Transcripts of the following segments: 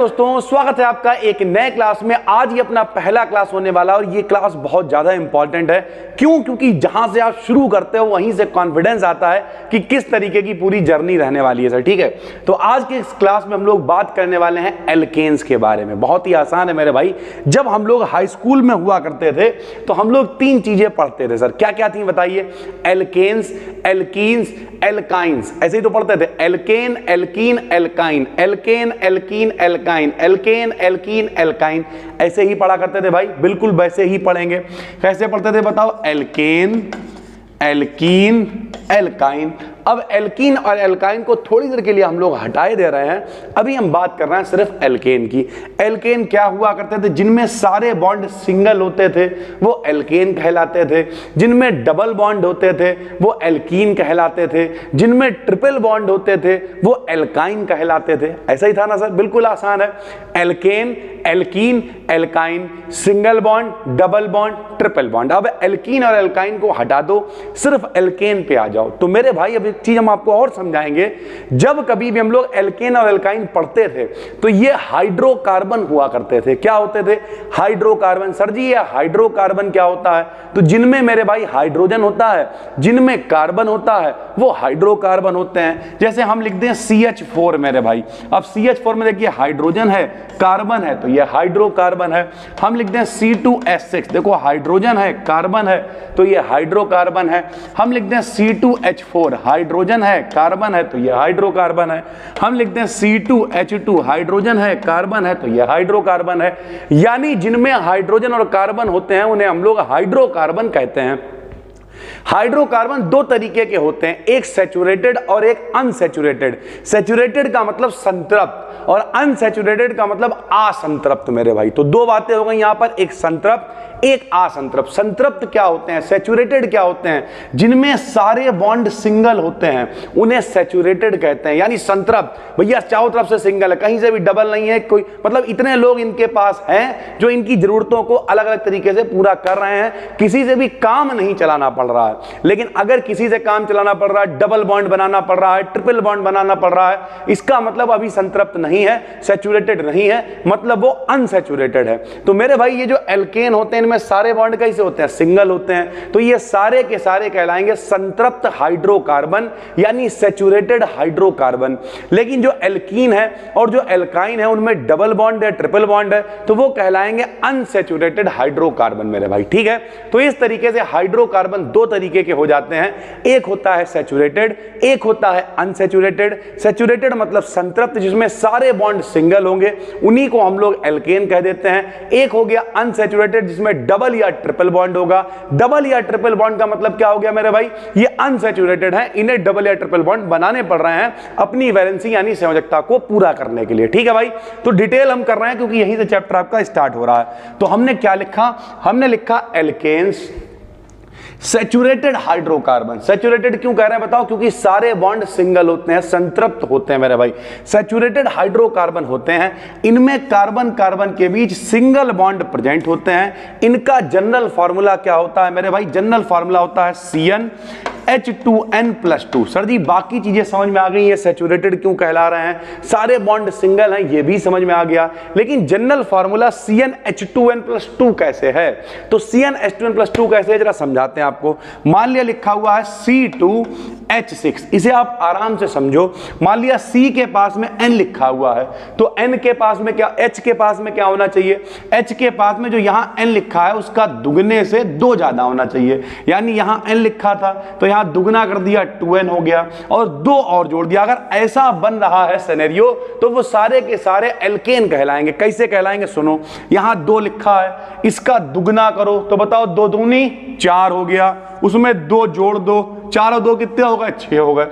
दोस्तों, स्वागत है आपका एक नए क्लास में। आज ये अपना पहला क्लास होने वाला और ये क्लास बहुत ज्यादा इंपॉर्टेंट है। क्योंकि जहां से आप शुरू करते हो वहीं से कॉन्फिडेंस आता है कि किस तरीके की पूरी जर्नी रहने वाली है सर। ठीक है, तो आज के इस क्लास में हम लोग बात करने वाले हैं एल्केन्स के बारे में। बहुत ही आसान है मेरे भाई। जब हम लोग हाई स्कूल में हुआ करते थे तो हम लोग तीन चीजें पढ़ते थे सर। क्या क्या थी बताइए? Alkanes, alkenes, alkynes. ऐसे ही तो पढ़ते थे, alkane, alkene, alkyne, alkane, alkene, alkyne, alkane, alkene, alkyne. ऐसे ही पढ़ा करते थे भाई, बिल्कुल वैसे ही पढ़ेंगे। कैसे पढ़ते थे बताओ? Alkane, alkene, alkyne. अब एल्कीन और एल्काइन को थोड़ी देर के लिए हम लोग हटाए दे रहे हैं। अभी हम बात कर रहे हैं सिर्फ एल्केन की। एल्केन क्या हुआ करते थे? जिनमें सारे बॉन्ड सिंगल होते थे वो एल्केन कहलाते थे। जिनमें डबल बॉन्ड होते थे वो एल्कीन कहलाते थे। जिनमें ट्रिपल बॉन्ड होते थे वो एल्काइन कहलाते थे। ऐसा ही था ना सर? बिल्कुल आसान है। Alkane, alkene, alkyne, single bond, double bond, triple bond. अब एल्कीन और एल्काइन को हटा दो, सिर्फ एल्केन पे आ जाओ। तो मेरे भाई अब एक चीज हम आपको और समझाएंगे। जब कभी भी हम लोग एल्केन और एल्काइन पढ़ते थे तो ये हाइड्रोकार्बन हुआ करते थे। क्या होते थे? हाइड्रोकार्बन। सर जी ये हाइड्रोकार्बन क्या होता है? तो जिनमें मेरे भाई हाइड्रोजन होता है, जिनमें कार्बन होता है वो हाइड्रोकार्बन होते हैं। जैसे हम लिखते हैं CH4 मेरे भाई। अब CH4 में देखिए हाइड्रोजन है, कार्बन है, तो ये हाइड्रोकार्बन है। हम लिखते हैं C2H6, देखो हाइड्रोजन है, कार्बन है, तो ये हाइड्रोकार्बन है। हम लिखते हैं C2H4, हाइड्रोजन है, कार्बन है, तो ये हाइड्रोकार्बन है। हम लिखते हैं C2H2, हाइड्रोजन है, कार्बन है, तो ये हाइड्रोकार्बन है। यानी जिनमें हाइड्रोजन और कार्बन होते हैं उन्हें हम लोग हाइड्रोकार्बन कहते हैं। हाइड्रोकार्बन दो तरीके के होते हैं, एक सैचुरेटेड और एक अनसैचुरेटेड। सैचुरेटेड का मतलब संतृप्त और अनसैचुरेटेड का मतलब असंतृप्त मेरे भाई। तो दो बातें हो गई यहां पर, एक संतृप्त, एक असंतृप्त। संतृप्त क्या होते हैं? सैचुरेटेड क्या होते हैं? जिनमें सारे बॉन्ड सिंगल होते हैं उन्हें सैचुरेटेड कहते हैं। यानी संतृप्त भैया चारों तरफ से सिंगल है, कहीं से भी डबल नहीं है कोई, मतलब इतने लोग इनके पास हैं जो इनकी जरूरतों को अलग अलग तरीके से पूरा कर रहे हैं, किसी से भी काम नहीं चलाना पड़ रहा है। लेकिन अगर किसी से काम चलाना पड़ रहा है, डबल बॉन्ड बनाना पड़ रहा है, ट्रिपल बॉन्ड बनाना पड़ रहा है, इसका मतलब अभी संतृप्त नहीं है, सैचुरेटेड नहीं है, मतलब वो अनसैचुरेटेड है। तो मेरे भाई ये जो एल्केन होते हैं इनमें सारे बॉन्ड कैसे होते हैं? सिंगल होते हैं। तो ये सारे के सारे कहलाएंगे संतृप्त हाइड्रोकार्बन यानी सैचुरेटेड हाइड्रोकार्बन। लेकिन जो एल्कीन है और जो एल्काइन है उनमें डबल बॉन्ड है, ट्रिपल बॉन्ड है, तो वो कहलाएंगे अनसैचुरेटेड हाइड्रोकार्बन मेरे भाई। ठीक है, तो इस तरीके से हाइड्रोकार्बन दो तरीके के हो जाते हैं, एक होता है सैचुरेटेड, एक होता है अनसैचुरेटेड। सैचुरेटेड मतलब संतृप्त जिसमें सारे बॉन्ड सिंगल होंगे, उन्हीं को हम लोग एल्केन कह देते हैं। एक हो गया अनसैचुरेटेड जिसमें डबल या ट्रिपल बॉन्ड होगा। डबल या ट्रिपल बॉन्ड का मतलब क्या हो गया मेरे भाई? ये अनसैचुरेटेड है, इन्हें डबल या ट्रिपल बॉन्ड बनाने पड़ रहे हैं अपनी वैलेंसी यानी संयोजकता को पूरा करने के लिए। ठीक है भाई, तो डिटेल हम कर रहे हैं क्योंकि यहीं से चैप्टर आपका स्टार्ट हो रहा है। तो हमने क्या लिखा? हमने लिखा एल्केन्स, सैचुरेटेड हाइड्रोकार्बन। सैचुरेटेड क्यों कह रहे हैं बताओ? क्योंकि सारे बॉन्ड सिंगल होते हैं, संतृप्त होते हैं मेरे भाई। सैचुरेटेड हाइड्रोकार्बन होते हैं, इनमें कार्बन कार्बन के बीच सिंगल बॉन्ड प्रेजेंट होते हैं। इनका जनरल फार्मूला क्या होता है मेरे भाई? जनरल फार्मूला होता है CnH2n+2। सर जी बाकी चीजें समझ में आ गई, ये सैचुरेटेड क्यों कहला रहे हैं, सारे बॉन्ड सिंगल हैं, ये भी समझ में आ गया। लेकिन जनरल फार्मूला CnH2n+2 कैसे है? तो CnH2n+2 कैसे है जरा समझाते हैं आपको। मान लिया लिखा हुआ है C2H6, इसे आप आराम से समझो। मान लिया C के पास में N लिखा हुआ है, तो N के पास में क्या, H के पास में क्या होना चाहिए? H के पास में जो यहां N लिखा है उसका दुगने से 2 ज्यादा होना चाहिए। यानी यहां N लिखा था तो यहां दुगना कर दिया, 2n हो गया, और 2 और जोड़ दिया। अगर ऐसा बन रहा है सिनेरियो तो वो सारे के सारे एल्केन कहलाएंगे। कैसे कहलाएंगे सुनो, यहां 2 लिखा है, इसका दुगना करो तो बताओ 2 दूनी 4 हो गया, उसमें 2 जोड़ दो, 4 और 2 कितने हो गए? 6 हो गए।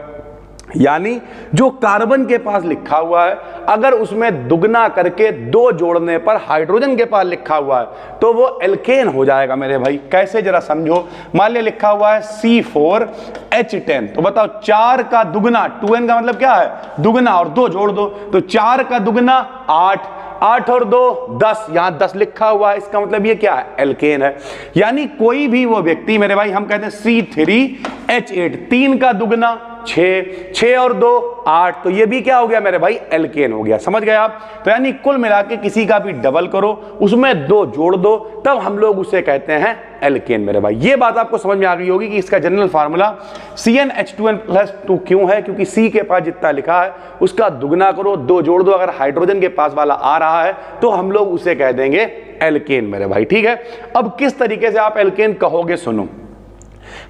यानी जो कार्बन के पास लिखा हुआ है अगर उसमें दुगना करके 2 जोड़ने पर हाइड्रोजन के पास लिखा हुआ है तो वो एल्केन हो जाएगा मेरे भाई। कैसे जरा समझो। मान लिया लिखा हुआ है C4H10, तो बताओ 4 का दुगना, 2n का मतलब क्या है? दुगना, और 2 जोड़ दो, तो 4 का दुगना 8, 8 और 2 10, यहां 10 लिखा हुआ है, इसका मतलब ये क्या है? एल्केन है। यानी कोई भी वो व्यक्ति मेरे भाई, हम कहते हैं C3H8, 3 का दुगना 6, 6 और 2 8, तो ये भी क्या हो गया मेरे भाई, एल्केन हो गया। समझ गए आप? तो यानी कुल मिला के किसी का भी डबल करो, उसमें 2 जोड़ दो, तब हम लोग उसे कहते हैं एल्केन मेरे भाई। ये बात आपको समझ में आ गई होगी कि इसका जनरल फार्मूला CnH2n+2 क्यों है, क्योंकि C के पास जितना लिखा है उसका दुगना करो, 2 जोड़ दो, अगर हाइड्रोजन के पास वाला आ रहा है तो हम लोग उसे कह देंगे एल्केन मेरे भाई। ठीक है, अब किस तरीके से आप एल्केन कहोगे सुनो।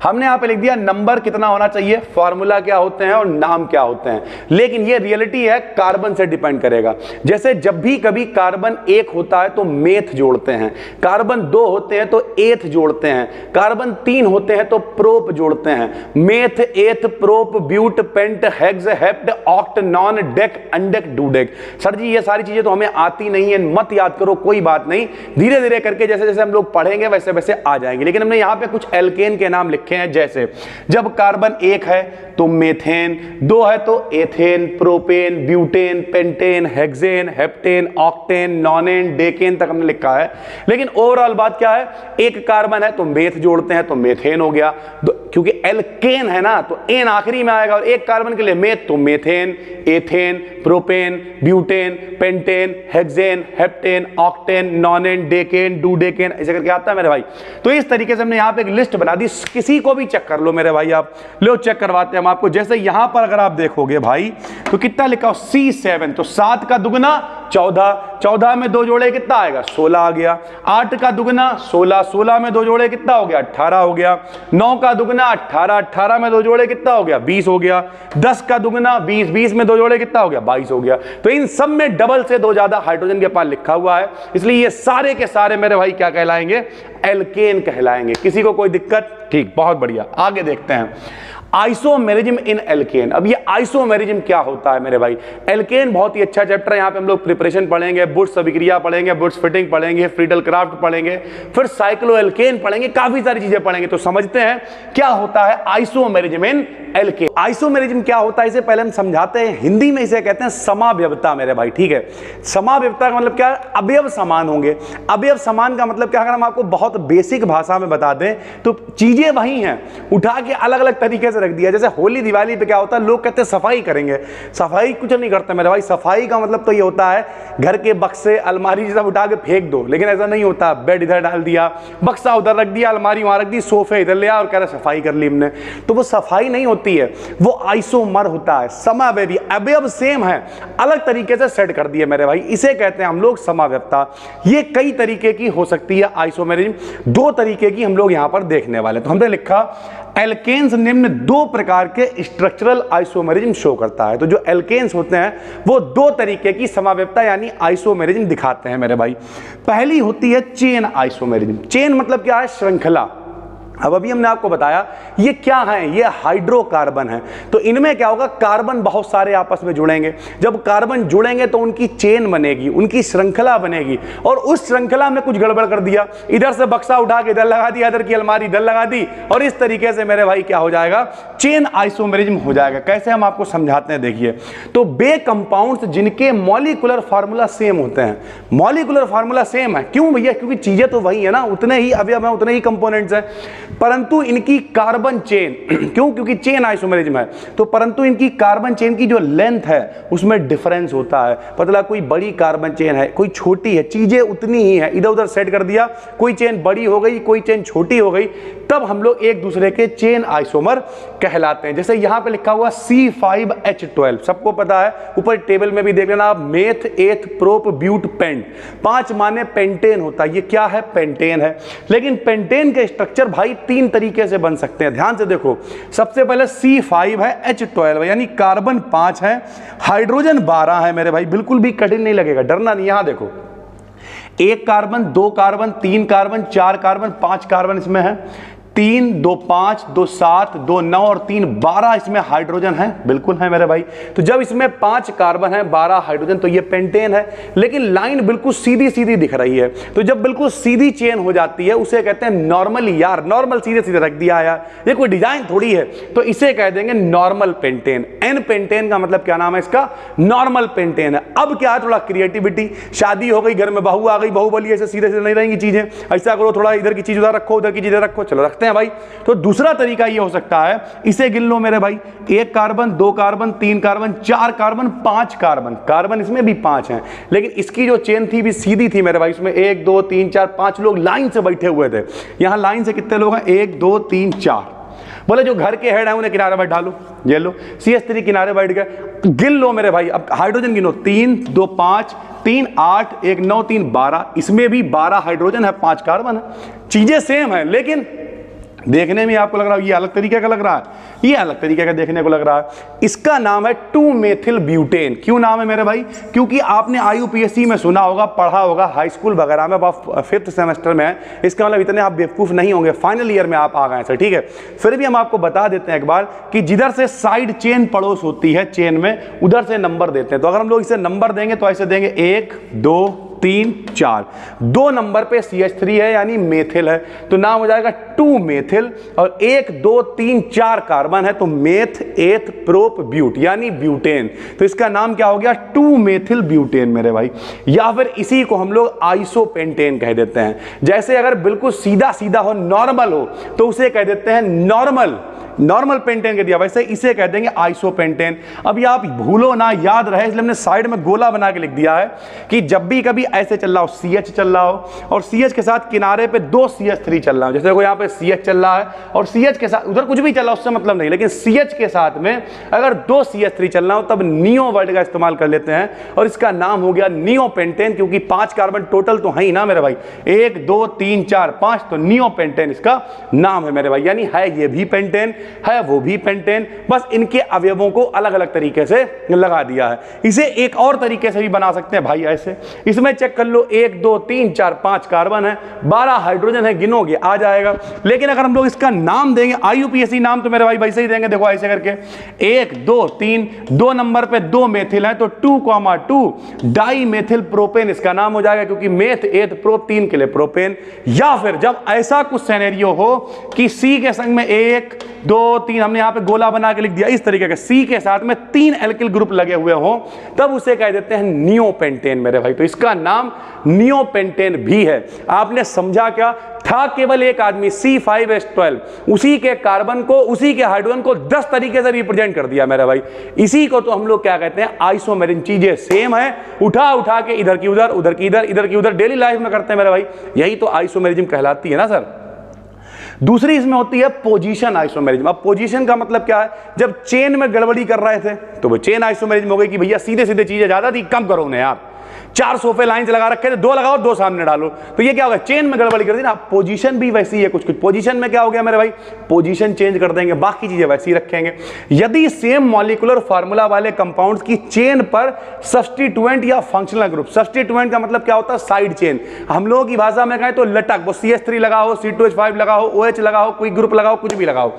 हमने यहां पे लिख दिया नंबर कितना होना चाहिए, फार्मूला क्या होते हैं और नाम क्या होते हैं, लेकिन ये रियलिटी है कार्बन से डिपेंड करेगा। जैसे जब भी कभी कार्बन 1 होता है तो मेथ जोड़ते हैं, कार्बन 2 होते हैं तो एथ जोड़ते हैं, कार्बन 3 होते हैं तो प्रोप जोड़ते हैं। Meth, eth, prop, but, pent, hex, hept, oct, non, dec, undec, dodec. Sir ji ये सारी चीजें तो हमें आती नहीं है, मत याद करो, कोई बात नहीं, धीरे धीरे करके जैसे जैसे हम लोग पढ़ेंगे वैसे वैसे आ जाएंगे। लेकिन हमने यहां पे कुछ एल्केन के नाम लिखे हैं, जैसे जब कार्बन 1 है तो मेथेन, 2 है तो ethane, propane, butane, pentane, hexane, heptane, octane, nonane, decane तक हमने लिखा है। लेकिन ओवरऑल बात क्या है, एक कार्बन है तो मेथ जोड़ते हैं तो मेथेन हो गया, क्योंकि एल्केन है ना तो एन आखिरी में आएगा, और एक कार्बन के लिए मेथ तो methane, ethane, propane, butane, pentane, hexane, heptane, octane, nonane, decane, dodecane, ऐसे करके आता है मेरे भाई। तो इस तरीके से हमने यहां पे एक लिस्ट बना दी, किसी को भी चेक कर लो मेरे भाई, आप लो चेक करवाते हैं हम आपको। जैसे यहां पर अगर आप देखोगे भाई तो कितना लिखा हो, C7, तो 7 का दुगना 14, 14 में 2 जोड़े कितना आएगा, 16 आ गया। 8 का दुगना 16, 16 में 2 जोड़े कितना हो गया, 18 हो गया। 9 का दुगना 18, 18 में 2 जोड़े कितना हो गया, 20 हो गया। 10 का दुगना 20, 20 में 2 जोड़े कितना हो गया, 22 हो गया। तो इन सब में डबल से 2 ज्यादा हाइड्रोजन के पास लिखा हुआ है, इसलिए ये सारे के सारे मेरे भाई क्या कहलाएंगे, एल्केन कहलाएंगे। किसी को कोई दिक्कत? ठीक, बहुत बढ़िया, आगे देखते हैं। Isomerism in alkane. अब ये आइसोमेरिज्म क्या होता है मेरे भाई, एल्केन बहुत ही अच्छा चैप्टर है, यहाँ पे हम लोग प्रिपरेशन पढ़ेंगे, बुट्स अभिक्रिया पढ़ेंगे, बुट्स फिटिंग पढ़ेंगे, फ्रीडल क्राफ्ट पढ़ेंगे, फिर साइक्लो एल्केन पढ़ेंगे, काफी सारी चीजें पढ़ेंगे। तो समझते हैं क्या होता है आइसोमेरिज्म इन एल्केन। आइसोमेरिज्म क्या होता है इसे पहले हम समझाते हैं। हिंदी में इसे कहते हैं समाव्यवता मेरे भाई। ठीक है, समाव्यवता का मतलब क्या है, अवयव समान होंगे। अवयव समान का मतलब क्या, अगर हम आपको बहुत बेसिक भाषा में बता दें तो चीजें वही हैं, उठा के अलग अलग तरीके से रख दिया। जैसे होली दिवाली पे क्या होता है, लोग कहते हैं सफाई करेंगे, सफाई कुछ नहीं करते मेरे भाई। सफाई का मतलब तो ये होता है घर के बक्से अलमारी सब उठा के फेंक दो, लेकिन ऐसा नहीं होता। बेड इधर डाल दिया, बक्सा उधर रख दिया, अलमारी वहां रख दी, सोफे इधर ले आया और कह रहे सफाई कर ली हमने, तो वो सफाई नहीं होती है, वो आइसोमर होता है, समावयवी। अवयव सेम है, अलग तरीके से सेट कर दिए मेरे भाई, इसे कहते हैं हम लोग समाव्यवता। ये कई तरीके की हो सकती है आइसोमेरिज्म, 2 तरीके की हम लोग यहां पर देखने वाले। तो हमने लिखा एल्केन्स निम्न 2 प्रकार के स्ट्रक्चरल आइसोमेरिज्म शो करता है। तो जो एल्केन्स होते हैं वो 2 तरीके की समाव्यवता यानी आइसोमेरिज्म दिखाते हैं मेरे भाई। पहली होती है चेन आइसोमेरिज्म। चेन मतलब क्या है, श्रृंखला। अब अभी हमने आपको बताया ये क्या है, ये हाइड्रोकार्बन है। तो इनमें क्या होगा, कार्बन बहुत सारे आपस में जुड़ेंगे, जब कार्बन जुड़ेंगे तो उनकी चेन बनेगी, उनकी श्रृंखला बनेगी, और उस श्रृंखला में कुछ गड़बड़ कर दिया, इधर से बक्सा उठा के इधर लगा दिया, इधर की अलमारी इधर लगा दी, और इस तरीके से मेरे भाई क्या हो जाएगा, चेन आइसोमेरिज्म हो जाएगा। कैसे हम आपको समझाते हैं, देखिए। तो बे कंपाउंड्स जिनके मॉलिक्यूलर फार्मूला सेम होते हैं, मॉलिक्यूलर फार्मूला सेम है, क्यों भैया, क्योंकि चीजें तो वही है ना, उतने ही अवयव है, उतने ही कंपोनेंट्स हैं, परंतु इनकी कार्बन चेन क्यों, क्योंकि चेन आइसोमेरिज्म है, तो परंतु इनकी कार्बन चेन की जो लेंथ है उसमें डिफरेंस होता है। मतलब कोई बड़ी कार्बन चेन है, कोई छोटी है, चीजें उतनी ही है, इधर उधर सेट कर दिया, कोई चेन बड़ी हो गई, कोई चेन छोटी हो गई, तब हम लोग एक दूसरे के चेन आइसोमर कहलाते हैं। जैसे यहां पे लिखा हुआ C5H12, सबको पता है, ऊपर टेबल में भी देख लेना आप, meth, eth, prop, but, paint, 5 माने पेंटेन होता है। ये क्या है, पेंटेन है। लेकिन पेंटेन के स्ट्रक्चर भाई 3 तरीके से बन सकते हैं, ध्यान से देखो। सबसे पहले C5 है, H12 यानी कार्बन 5 है, हाइड्रोजन 12 है मेरे भाई, बिल्कुल भी कठिन नहीं लगेगा, डरना नहीं। यहां देखो, 1 carbon, 2 carbon, 3 carbon, 4 carbon, 5 carbon इसमें है, 3, 2, 5, 2, 7, 2, 9 और 3, 12 इसमें हाइड्रोजन है, बिल्कुल है मेरे भाई। तो जब इसमें 5 कार्बन है, 12 हाइड्रोजन, तो ये पेंटेन है। लेकिन लाइन बिल्कुल सीधी सीधी दिख रही है, तो जब बिल्कुल सीधी चेन हो जाती है उसे कहते हैं नॉर्मली। यार नॉर्मल सीधे सीधे रख दिया यार, ये कोई डिजाइन थोड़ी है, तो इसे कह देंगे नॉर्मल पेंटेन। एन पेंटेन का मतलब क्या नाम है इसका, नॉर्मल पेंटेन है। अब क्या है, थोड़ा क्रिएटिविटी, शादी हो गई, घर में बहू आ गई, बाहुबली, ऐसे सीधे सीधे नहीं रहेंगी चीजें, ऐसा करो, थोड़ा इधर की चीज उधर रखो, उधर की चीजें रखो, चलो रखते सकते हैं भाई। तो दूसरा तरीका ये हो सकता है, इसे गिन लो मेरे भाई, 1 carbon, 2 carbon, 3 carbon, 4 carbon, 5 carbon, carbon इसमें भी 5 हैं, लेकिन इसकी जो चेन थी भी सीधी थी मेरे भाई, इसमें 1 2 3 4 5 लोग लाइन से बैठे हुए थे। यहां लाइन से कितने लोग हैं, 1 2 3 4। बोले जो घर के हेड है उन्हें किनारे बैठा लो, ये लो CH3 किनारे बैठ गए। गिन लो मेरे भाई, अब हाइड्रोजन गिनो, 3 2 5 3 8 1 9 3 12, इसमें भी 12 हाइड्रोजन है, 5 कार्बन है। चीजें सेम है, लेकिन देखने में आपको लग रहा है ये अलग तरीके का लग रहा है, ये अलग तरीके का देखने को लग रहा है। इसका नाम है 2-मेथिल ब्यूटेन। क्यों नाम है मेरे भाई, क्योंकि आपने IUPAC में सुना होगा, पढ़ा होगा, हाई स्कूल वगैरह में, आप 5th सेमेस्टर में है, इसका मतलब इतने आप बेवकूफ़ नहीं होंगे, फाइनल ईयर में आप आ गए सर, ठीक है। फिर भी हम आपको बता देते हैं एक बार कि जिधर से साइड चेन पड़ोस होती है चेन में, उधर से नंबर देते हैं। तो अगर हम लोग इसे नंबर देंगे तो ऐसे देंगे 1 2 3 4, 2 नंबर पे CH3 है यानी मेथिल है, तो नाम हो जाएगा 2-मेथिल। और 1 2 3 4 कार्बन है तो मेथ एथ प्रोप ब्यूट यानी ब्यूटेन, तो इसका नाम क्या हो गया, 2-मेथिल ब्यूटेन मेरे भाई। या फिर इसी को हम लोग आइसोपेंटेन कह देते हैं। जैसे अगर बिल्कुल सीधा सीधा हो, नॉर्मल हो, तो उसे कह देते हैं नॉर्मल पेंटेन कह दिया, वैसे इसे कह देंगे आइसोपेंटेन। अब ये आप भूलो ना, याद रहे, इसलिए हमने साइड में गोला बना के लिख दिया है कि जब भी कभी ऐसे चल रहा हो, CH चल रहा हो और CH के साथ किनारे पे 2 CH3 चल रहा हो, जैसे देखो यहाँ पे CH चल रहा है और CH के साथ उधर कुछ भी चल रहा हो उससे मतलब नहीं, लेकिन CH के साथ में अगर 2 CH3 चल रहा हो तब नियो वर्ड का इस्तेमाल कर लेते हैं और इसका नाम हो गया नियोपेंटेन, क्योंकि 5 कार्बन टोटल तो है ही ना मेरे भाई, 1 2 3 4 5, तो नियोपेंटेन इसका नाम है मेरे भाई। यानी है ये भी पेंटेन, है वो भी पेंटेन, बस इनके अवयवों को अलग अलग तरीके से लगा दिया है। इसे एक और तरीके से भी बना सकते हैं भाई, ऐसे इसमें चेक कर लो, 1 2 3 4 5 कार्बन है, 12 हाइड्रोजन है, गिनोगे आ जाएगा। लेकिन अगर हम लोग इसका नाम देंगे, IUPAC नाम तो मेरे भाई वैसे ही देंगे, देखो ऐसे करके 1 2 3, 2 नंबर पे 2 मेथिल है तो 2,2 डाईमेथिल प्रोपेन इसका नाम हो जाएगा, क्योंकि मेथ एथ प्रोप 3 के लिए प्रोपेन। या फिर जब ऐसा कुछ सिनेरियो हो कि C के संग में 1 2 3, हमने यहां पे गोला बना के लिख दिया इस तरीके का, C के साथ में 3 एल्किल ग्रुप लगे हुए हो, तब उसे कह देते हैं नियोपेंटेन मेरे भाई। तो इसका नाम नियोपेंटेन भी है। आपने समझा क्या, था केवल एक आदमी C5H12, उसी के कार्बन को, उसी के हाइड्रोजन को 10 तरीके से रिप्रेजेंट कर दिया मेरे भाई। इसी को तो हम लोग क्या कहते हैं, आइसोमेरिन। चीजें सेम है, उठा के इधर की उधर, उधर की इधर, इधर की उधर, डेली लाइफ में करते हैं मेरे भाई, यही तो आइसोमेरिज्म कहलाती है ना सर। दूसरी इसमें होती है पोजीशन आइसोमेरिज्म। अब पोजीशन का मतलब क्या है, जब चेन में गड़बड़ी कर रहे थे तो वो चेन आइसोमेरिज्म हो गई कि भैया सीधे सीधे चीजें ज्यादा थी, कम करो उन्हें यार, 4 सोफे लाइन से लगा रखे थे, 2 लगाओ 2 सामने डालो, तो ये क्या होगा, चेन में गड़बड़ी कर दी ना। पोजीशन भी वैसी है, कुछ पोजीशन में क्या हो गया मेरे भाई, पोजीशन चेंज कर देंगे, बाकी चीजें वैसी रखेंगे। यदि सेम मॉलिक्यूलर फार्मूला वाले कंपाउंड्स की चेन पर सब्स्टिट्यूएंट या फंक्शनल ग्रुप, सब्स्टिट्यूएंट का मतलब क्या होता है, साइड चेन, हम लोगों की भाषा में कहें तो लटक, वो CH3 लगाओ, C2H5 लगाओ, OH लगाओ, कोई ग्रुप लगाओ, कुछ भी लगाओ,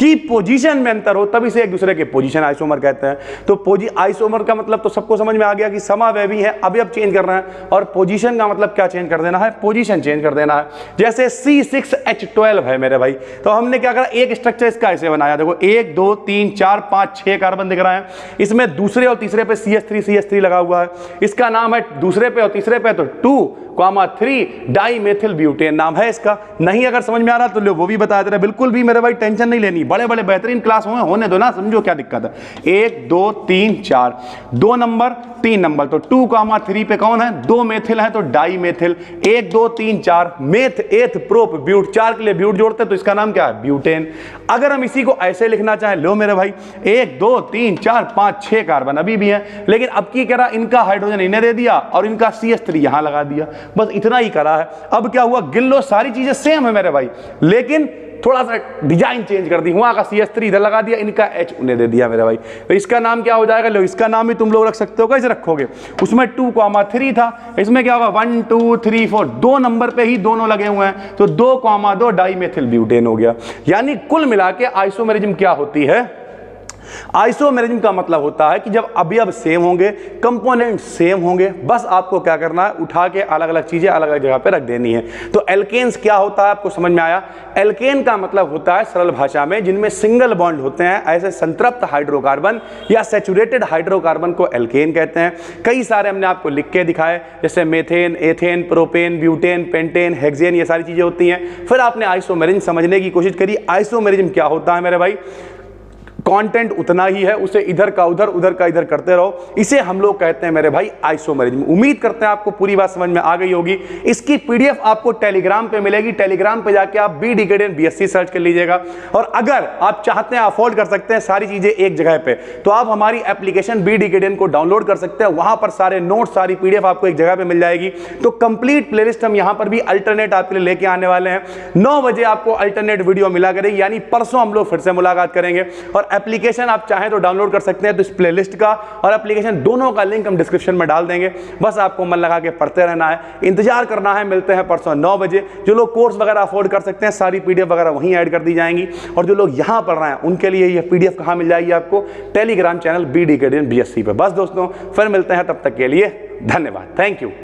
कि पोजीशन में अंतर हो, तभी से एक दूसरे के पोजीशन आइसोमर कहते हैं। तो आइसोमर का मतलब तो सबको समझ में आ गया कि समावयवी है, अब चेंज कर रहे हैं। और पोजीशन का मतलब क्या चेंज कर देना है, पोजीशन चेंज कर देना है। जैसे C6H12 है मेरे भाई, तो हमने क्या करा, एक स्ट्रक्चर इसका ऐसे बनाया, देखो 1 2 3 4 5 6 कार्बन दिख रहा है, इसमें दूसरे और तीसरे पे CH3 लगा हुआ है, इसका नाम है दूसरे पे और तीसरे पे तो 2,3 डाईमेथिल ब्यूटेन नाम है इसका। नहीं अगर समझ में आ रहा तो लो वो भी बता दे रहे, बिल्कुल भी मेरे भाई टेंशन नहीं लेनी, बड़े बड़े बेहतरीन क्लास होने दो ना, समझो क्या दिक्कत है। 1 2 3 4, 2 नंबर 3 नंबर, तो 2,3 पे कौन है, 2 मेथिल है तो dimethyl, 1 2 3 4 meth eth prop but, 4 के लिए ब्यूट जोड़ते तो इसका नाम क्या है, ब्यूटेन। अगर हम इसी को ऐसे लिखना चाहें, लो मेरे भाई 1 2 3 4 5 6 कार्बन अभी भी है, लेकिन अब की कह रहा, इनका हाइड्रोजन इन्हें दे दिया और इनका CH3 यहां लगा दिया, बस इतना ही करा है। अब क्या हुआ, गिन लो, सारी चीजें सेम है मेरे भाई, लेकिन थोड़ा सा डिजाइन चेंज कर दी, वहां का CH3 इधर लगा दिया, इनका H उन्हें दे दिया मेरे भाई। तो इसका नाम क्या हो जाएगा, लो इसका नाम भी तुम लोग रख सकते हो, कैसे रखोगे, उसमें 2,3 था, इसमें क्या होगा 1 2 3 4, 2 नंबर पे ही दोनों लगे हुए हैं तो 2,2 डाईमेथिल ब्यूटेन हो गया। यानी कुल मिला के आइसोमेरिज्म क्या होती है, आइसोमेरिज्म का मतलब होता है कि जब अवयव सेम होंगे, कंपोनेंट सेम होंगे, बस आपको क्या करना है, उठा के अलग अलग चीजें अलग अलग जगह पे रख देनी है। तो एल्केन्स क्या होता है, आपको समझ में आया। एल्केन का मतलब होता है सरल भाषा में जिनमें सिंगल बॉन्ड होते हैं, ऐसे संतृप्त हाइड्रोकार्बन या सैचुरेटेड हाइड्रोकार्बन को एल्केन कहते हैं। कई सारे हमने आपको लिख के दिखाए, जैसे methane, ethane, propane, butane, pentane, hexane, ये सारी चीजें होती हैं। फिर आपने आइसोमेरिज्म समझने की कोशिश करी। आइसोमेरिज्म क्या होता है मेरे भाई, कंटेंट उतना ही है, उसे इधर का उधर, उधर का इधर करते रहो, इसे हम लोग कहते हैं मेरे भाई आइसोमेरिज्म। उम्मीद करते हैं आपको पूरी बात समझ में आ गई होगी। इसकी पीडीएफ आपको टेलीग्राम पे मिलेगी, टेलीग्राम पे जाके आप B decade in BSc search कर लीजिएगा। और अगर आप चाहते हैं, अफोर्ड कर सकते हैं सारी चीजें एक जगह पे, तो आप हमारी एप्लीकेशन बी डिकेड इन को डाउनलोड कर सकते हैं। वहां पर सारे नोट्स, सारी पीडीएफ आपको एक जगह पे मिल जाएगी। तो कंप्लीट प्लेलिस्ट हम यहां पर भी अल्टरनेट आपके लिए लेके आने वाले हैं। 9 बजे आपको अल्टरनेट वीडियो मिला करेगी, यानी परसों हम लोग फिर से मुलाकात करेंगे। और एप्लीकेशन आप चाहें तो डाउनलोड कर सकते हैं, तो इस प्लेलिस्ट का और एप्लीकेशन दोनों का लिंक हम डिस्क्रिप्शन में डाल देंगे। बस आपको मन लगा के पढ़ते रहना है, इंतजार करना है। मिलते हैं परसों 9 बजे। जो लोग कोर्स वगैरह अफोर्ड कर सकते हैं, सारी पीडीएफ वगैरह वहीं ऐड कर दी जाएंगी। और जो लोग यहां पढ़ रहे हैं उनके लिए ये पीडीएफ कहां मिल जाएगी, आपको Telegram channel B decade in BSc पे। बस दोस्तों, फिर मिलते हैं, तब तक के लिए धन्यवाद, थैंक यू।